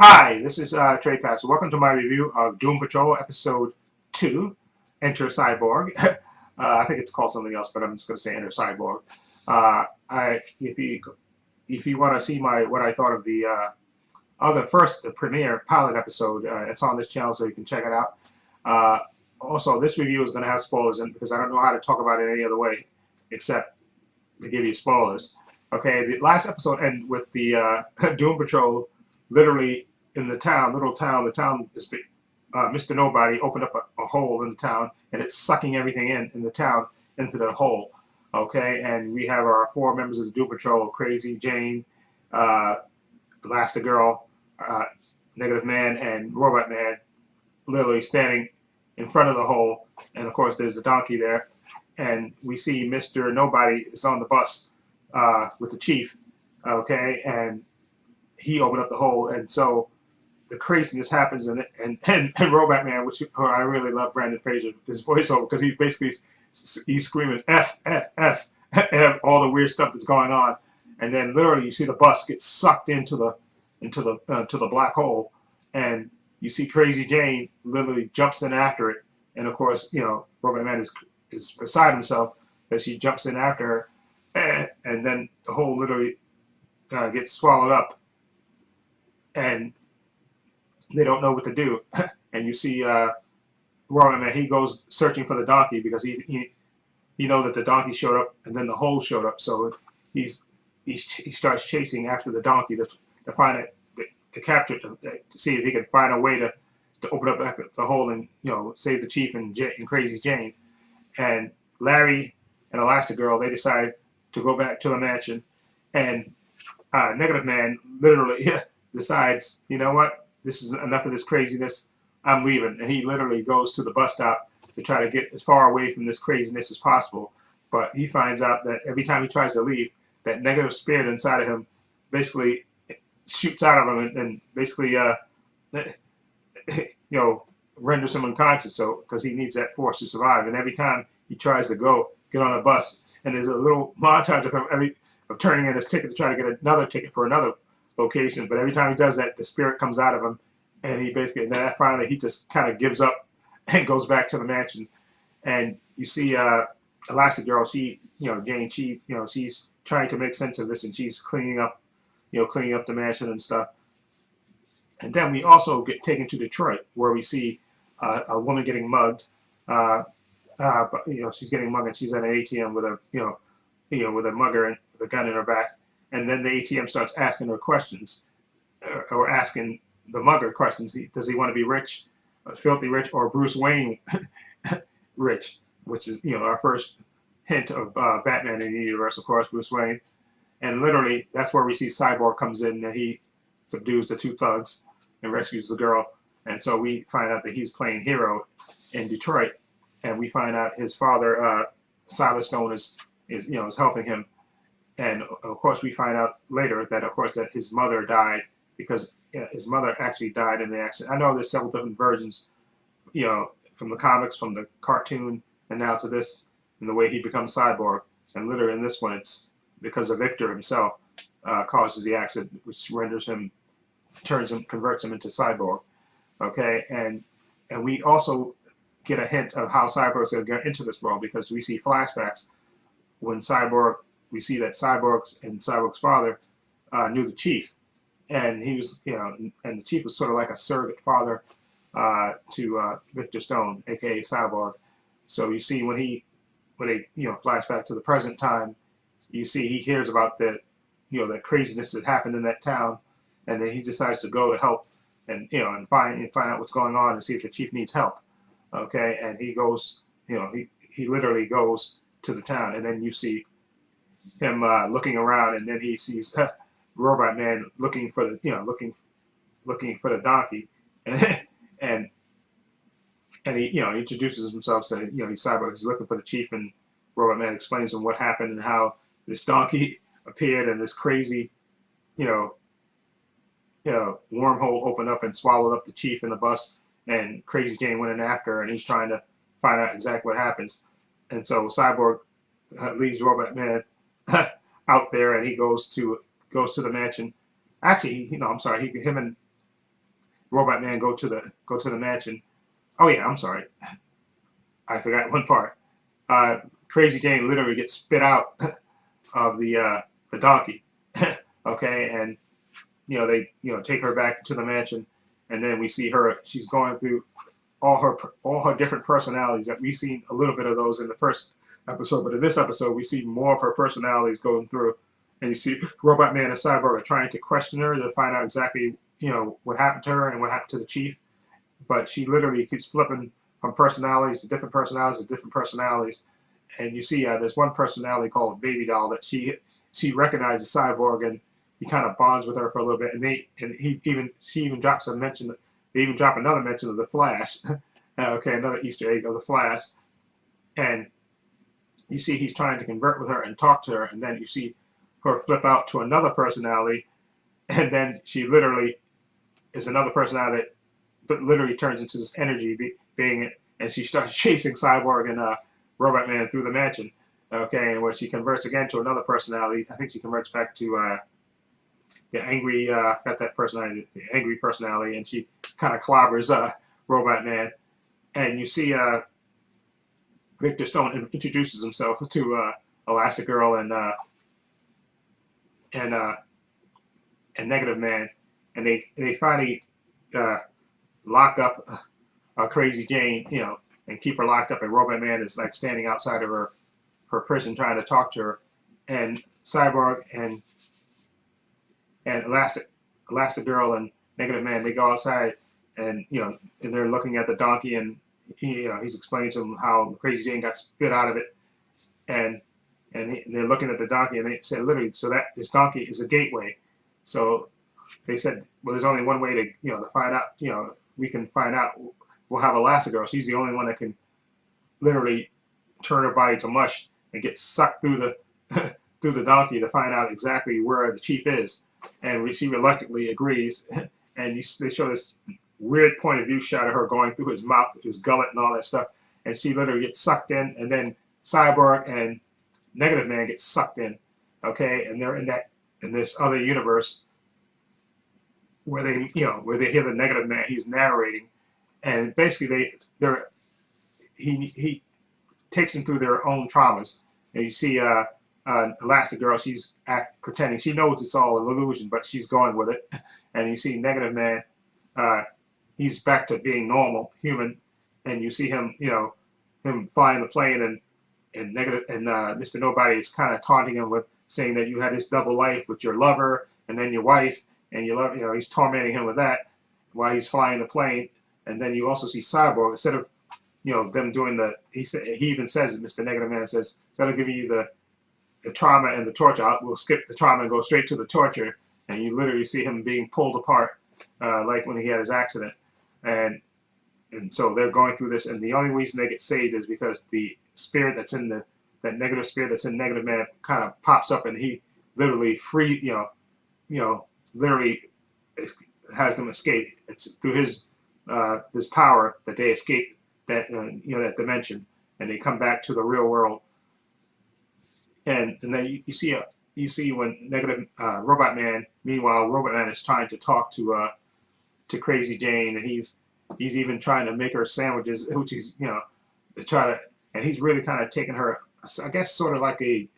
Hi, this is Trey Passer. Welcome to my review of Doom Patrol Episode 2, Enter Cyborg. I think it's called something else, but I'm just going to say Enter Cyborg. If you want to see what I thought of the premiere pilot episode, it's on this channel, so you can check it out. Also, this review is going to have spoilers in because I don't know how to talk about it any other way except to give you spoilers. Okay, the last episode ended with the Doom Patrol literally in the town, the town is Mr. Nobody opened up a hole in the town, and it's sucking everything in the town into the hole. Okay, and we have our four members of the Doom Patrol: Crazy Jane, uh, Elasti-Girl, Negative Man, and Robot Man, literally standing in front of the hole. And of course, there's the donkey there, and we see Mr. Nobody is on the bus with the chief. Okay, and he opened up the hole, and so the craziness happens, and Robot Man, which I really love Brandon Fraser, his voiceover, because he's screaming F F F and all the weird stuff that's going on, and then literally you see the bus get sucked into the black hole, and you see Crazy Jane literally jumps in after it, and of course Robot Man is beside himself as she jumps in after her, and then the hole literally gets swallowed up, and they don't know what to do. And you see Robot Man, he goes searching for the donkey because he knows that the donkey showed up and then the hole showed up. So he starts chasing after the donkey to find it, to capture it, to see if he can find a way to open up the hole and save the chief and Crazy Jane. And Larry and Elasti-Girl, they decide to go back to the mansion, and Negative Man literally decides, you know what, this is enough of this craziness, I'm leaving. And he literally goes to the bus stop to try to get as far away from this craziness as possible. But he finds out that every time he tries to leave, that negative spirit inside of him basically shoots out of him and basically renders him unconscious. So because he needs that force to survive, and every time he tries to get on a bus, and there's a little montage of him of turning in his ticket to try to get another ticket for another location, but every time he does that, the spirit comes out of him, and and then finally he just kind of gives up and goes back to the mansion. And you see Elasti-Girl, Jane, she's trying to make sense of this, and she's cleaning up the mansion and stuff. And then we also get taken to Detroit, where we see a woman getting mugged. But she's getting mugged, and she's at an ATM with with a mugger and the gun in her back. And then the ATM starts asking her questions, or asking the mugger questions. Does he want to be rich, filthy rich, or Bruce Wayne rich? Which is our first hint of Batman in the universe, of course, Bruce Wayne. And literally, that's where we see Cyborg comes in, and he subdues the two thugs and rescues the girl. And so we find out that he's playing hero in Detroit, and we find out his father, Silas Stone, is helping him. And of course, we find out later that, of course, that his mother died because his mother actually died in the accident. I know there's several different versions, from the comics, from the cartoon, and now to this, and the way he becomes Cyborg. And literally in this one, it's because of Victor himself causes the accident, which converts him into Cyborg. Okay, and we also get a hint of how Cyborg's going to get into this world, because we see flashbacks when we see that Cyborg's father knew the chief, and he was, and the chief was sort of like a surrogate father to Victor Stone, aka Cyborg. So you see when they flash back to the present time, you see he hears about that craziness that happened in that town, and then he decides to go to help and find out what's going on and see if the chief needs help. Okay, and he goes, he literally goes to the town, and then you see him looking around, and then he sees Robot Man looking for the looking for the donkey, and he introduces himself, saying he's Cyborg, he's looking for the chief, and Robot Man explains to him what happened and how this donkey appeared, and this crazy wormhole opened up and swallowed up the chief in the bus, and Crazy Jane went in after her, and he's trying to find out exactly what happens. And so Cyborg leaves Robot Man out there, and he goes to the mansion. Actually, I'm sorry, him and Robot Man go to the mansion. Oh yeah, I'm sorry, I forgot one part. Crazy Jane literally gets spit out of the donkey. Okay, and they take her back to the mansion, and then we see her. She's going through all her different personalities. That we've seen a little bit of those in the first episode, but in this episode we see more of her personalities going through, and you see Robot Man and Cyborg are trying to question her to find out exactly what happened to her and what happened to the chief. But she literally keeps flipping from personalities to different personalities to different personalities, and you see there's one personality called Baby Doll that she recognizes Cyborg, and he kind of bonds with her for a little bit, and she even drops a mention. They even drop another mention of the Flash. Okay, another Easter egg of the Flash, and you see he's trying to convert with her and talk to her, and then you see her flip out to another personality, and then she literally is another personality that literally turns into this energy being, and she starts chasing Cyborg and Robot Man through the mansion. Okay, and where she converts again to another personality. I think she converts back to the angry, got that personality, the angry personality, and she kind of clobbers Robot Man. And you see Victor Stone introduces himself to Elasti-Girl and Negative Man, and they finally lock up Crazy Jane, and keep her locked up. And Robot Man is like standing outside of her prison trying to talk to her, and Cyborg and Elasti-Girl and Negative Man, they go outside, and and they're looking at the donkey, and he's explaining to them how Crazy Jane got spit out of it, and they're looking at the donkey, and they said literally, so that this donkey is a gateway. So they said, well, there's only one way to to find out. We can find out. We'll have Elasti-Girl. She's the only one that can literally turn her body to mush and get sucked through the through the donkey to find out exactly where the chief is. And she reluctantly agrees. And they show this weird point of view shot of her going through his mouth, his gullet, and all that stuff. And she literally gets sucked in. And then Cyborg and Negative Man get sucked in. Okay, and they're in this other universe where they hear the Negative Man. He's narrating, and basically he takes them through their own traumas. And you see Elasti-Girl, she's pretending she knows it's all an illusion, but she's going with it. And you see Negative Man, he's back to being normal, human, and you see him, him flying the plane, and Mr. Nobody is kind of taunting him with saying that you had this double life with your lover and then your wife, and you love, he's tormenting him with that while he's flying the plane. And then you also see Cyborg, instead of them doing he even says, Mr. Negative Man says, instead of giving you the trauma and the torture, we'll skip the trauma and go straight to the torture. And you literally see him being pulled apart, like when he had his accident. And so they're going through this, and the only reason they get saved is because the spirit that's in that negative spirit that's in Negative Man kind of pops up, and he literally literally has them escape. It's through his power that they escape that that dimension, and they come back to the real world. And then you see when Negative Robot Man, meanwhile Robot Man is trying to talk to Crazy Jane, and he's even trying to make her sandwiches, which is to try to, and he's really kind of taking her, I guess, sort of like a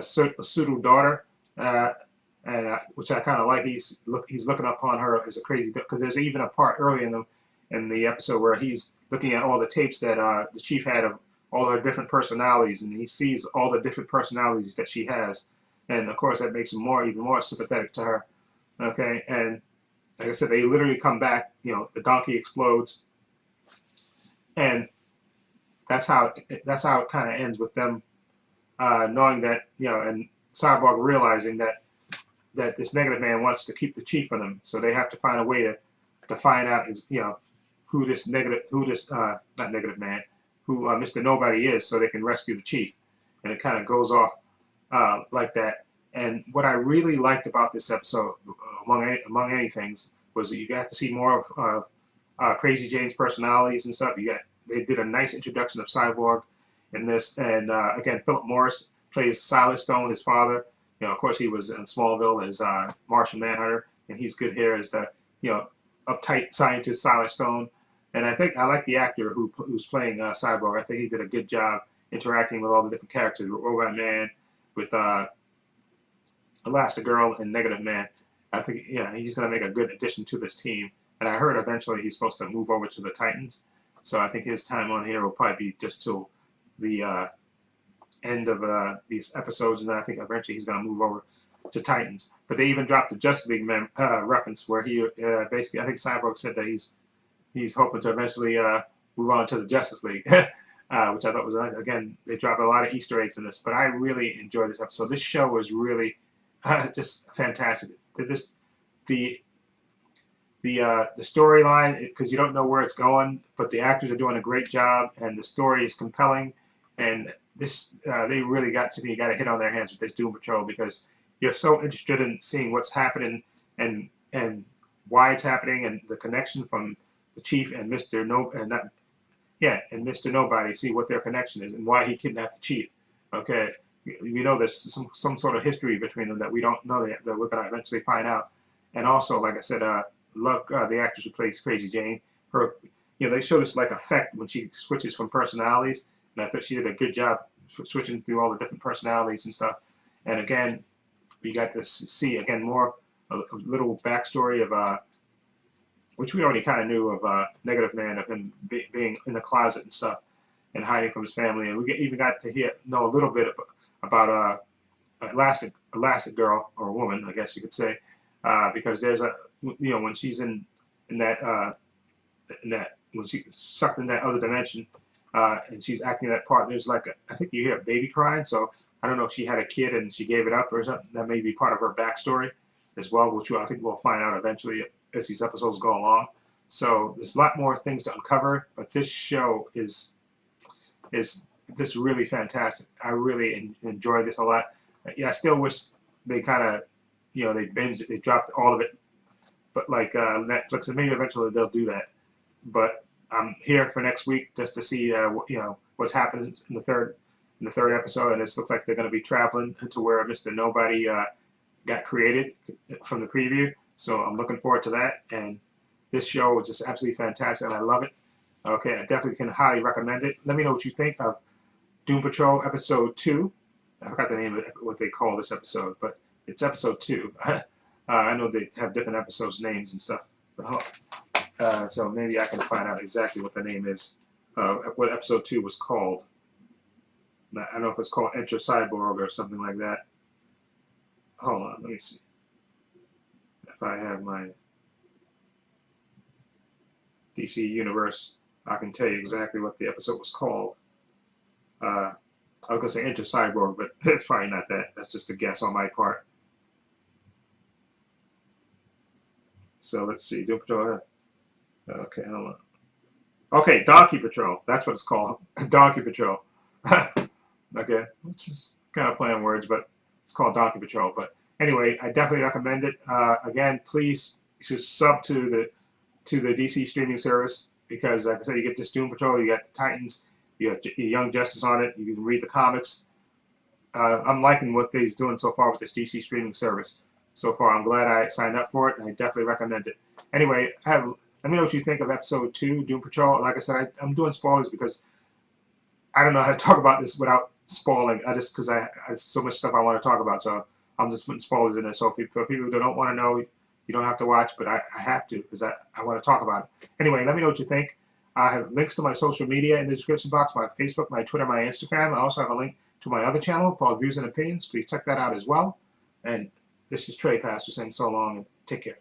pseudo daughter, and which I kind of like. He's looking upon her as a crazy, because there's even a part early in the episode where he's looking at all the tapes that the chief had of all her different personalities, and he sees all the different personalities that she has, and of course that makes him even more sympathetic to her. Okay, and like I said, they literally come back. The donkey explodes, and that's how it kind of ends with them knowing that and Cyborg realizing that this Negative Man wants to keep the chief from them, so they have to find a way to find out who this not Negative Man, who Mr. Nobody is, so they can rescue the chief. And it kind of goes off like that. And what I really liked about this episode, among any things, was that you got to see more of Crazy Jane's personalities and stuff. They did a nice introduction of Cyborg in this, and again, Philip Morris plays Silas Stone, his father. Of course, he was in Smallville as Martian Manhunter, and he's good here as the uptight scientist Silas Stone. And I think I like the actor who's playing Cyborg. I think he did a good job interacting with all the different characters, with Robot Man, with Elasti-Girl, and Negative Man. I think, yeah, he's going to make a good addition to this team. And I heard eventually he's supposed to move over to the Titans. So I think his time on here will probably be just till the end of these episodes, and then I think eventually he's going to move over to Titans. But they even dropped the Justice League reference where he basically, I think Cyborg said that he's hoping to eventually move on to the Justice League, which I thought was nice. Again, they dropped a lot of Easter eggs in this, but I really enjoyed this episode. This show was really just fantastic. The storyline, because you don't know where it's going, but the actors are doing a great job, and the story is compelling. And this, they really got to a hit on their hands with this Doom Patrol, because you're so interested in seeing what's happening and why it's happening, and the connection from the Chief and Mr. Mr. Nobody. See what their connection is and why he kidnapped the Chief. Okay, we know there's some sort of history between them that we don't know that we're gonna eventually find out. And also, like I said, love the actress who plays Crazy Jane. Her, they showed us like effect when she switches from personalities, and I thought she did a good job switching through all the different personalities and stuff. And again, we got to see again more a little backstory of which we already kind of knew of Negative Man, of him being in the closet and stuff and hiding from his family. And we even got to know a little bit about Elasti-Girl, or a woman, I guess you could say, because there's when she's in that when she's sucked in that other dimension, and she's acting that part, there's like I think you hear a baby crying. So I don't know if she had a kid and she gave it up or something. That may be part of her backstory as well, which I think we'll find out eventually as these episodes go along. So there's a lot more things to uncover, but this show is just really fantastic. I really enjoy this a lot. Yeah, I still wish they kind of, they dropped all of it, but like Netflix, and maybe eventually they'll do that. But I'm here for next week just to see what's happening in the third episode, and it looks like they're going to be traveling to where Mr. Nobody got created from the preview. So I'm looking forward to that, and this show was just absolutely fantastic, and I love it. Okay, I definitely can highly recommend it. Let me know what you think of Doom Patrol Episode 2. I forgot the name of it, what they call this episode, but it's Episode 2. I know they have different episodes names and stuff, but so maybe I can find out exactly what the name is, what Episode 2 was called. I don't know if it's called Enter Cyborg or something like that. Hold on, let me see if I have my DC Universe. I can tell you exactly what the episode was called. I was gonna say Enter Cyborg, but it's probably not that. That's just a guess on my part. So let's see, Doom Patrol. Okay, hold on. Okay, Donkey Patrol. That's what it's called. Donkey Patrol. Okay, it's just kind of playing words, but it's called Donkey Patrol. But anyway, I definitely recommend it. Again, please just sub to the DC streaming service, because, like I said, you get this Doom Patrol, you got the Titans, you have Young Justice on it. You can read the comics. I'm liking what they're doing so far with this DC streaming service. So far, I'm glad I signed up for it, and I definitely recommend it. Anyway, let me know what you think of Episode 2, Doom Patrol. Like I said, I'm doing spoilers because I don't know how to talk about this without spoiling. Because I have so much stuff I want to talk about, so I'm just putting spoilers in there. So for people who don't want to know, you don't have to watch, but I have to, because I want to talk about it. Anyway, let me know what you think. I have links to my social media in the description box, my Facebook, my Twitter, my Instagram. I also have a link to my other channel called Views and Opinions. Please check that out as well. And this is Trey Pastor saying so long, and take care.